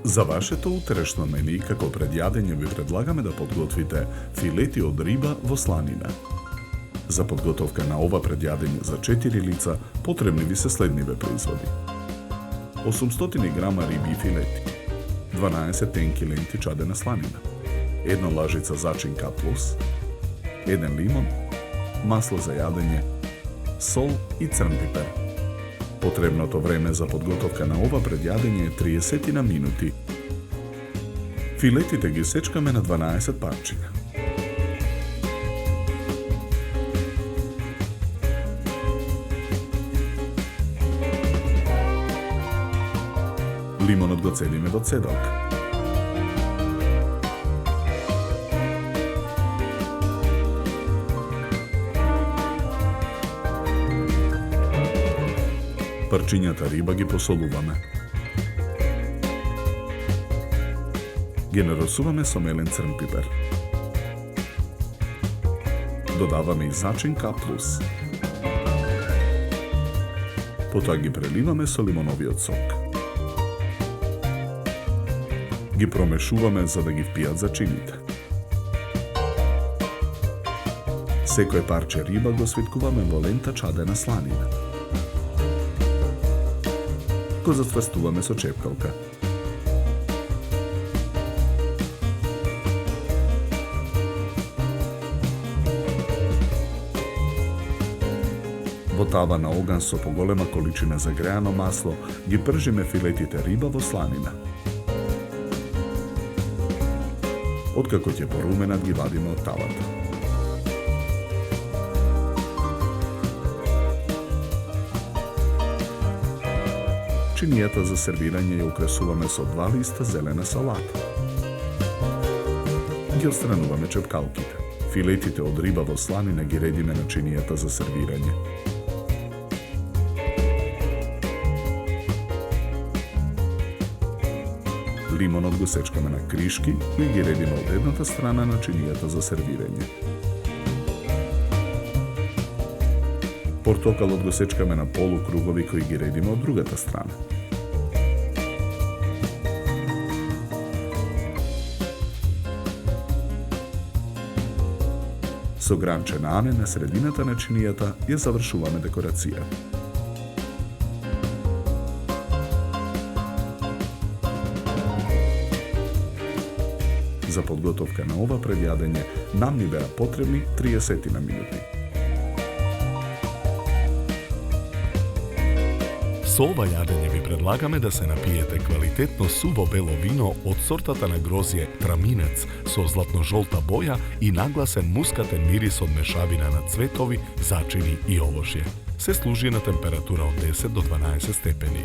За вашето утрешно мени, како пред јадење, ви предлагаме да подготвите филети од риба во сланина. За подготовка на ова предјадење за 4 лица потребни ви се следниве производи: 800 грама риби и филети, 12 тенки ленти чадена сланина, 1 лажица зачин К+, 1 лимон, масло за јадење, сол и црн пипер. Потребното време за подготовка на ова предјадење е 30 на минути. Филетите ги сечкаме на 12 парчиња. Лимонот го цедиме до цедалка. Парчињата риба ги посолуваме. Ги нарасуваме со мелен црн пипер. Додаваме и зачин К+. Потоа ги преливаме со лимоновиот сок. Ги промешуваме за да ги впијат зачините. Секој парче риба го свиткуваме во лента чадена сланина. Го зацврстуваме со чепкалка. Во тава на оган со поголема количина загреано масло ги пржиме филетите риба во сланина. Откако ќе поруменат, ги вадиме од тавата. Чинијата за сервирање ја украсуваме со 2 листа зелена салата. Ги отстрануваме чепкалките. Филетите од риба во сланина ги редиме на чинијата за сервирање. Лимонот го сечкаме на кришки и ги редиме од едната страна на чинијата за сервирање. Портокалот го сечкаме на полукругови кои ги редиме од другата страна. Со гранче нане на средината на чинијата ја завршуваме декорација. За подготовка на ова предјадење нам ни беа потребни 30 на минути. Со ова јадење ви предлагаме да се напиете квалитетно суво бело вино од сортата на грозје Траминец со златно-жолта боја и нагласен мускатен мирис од мешавина на цветови, зачини и овошје. Се служи на температура од 10 до 12 степени.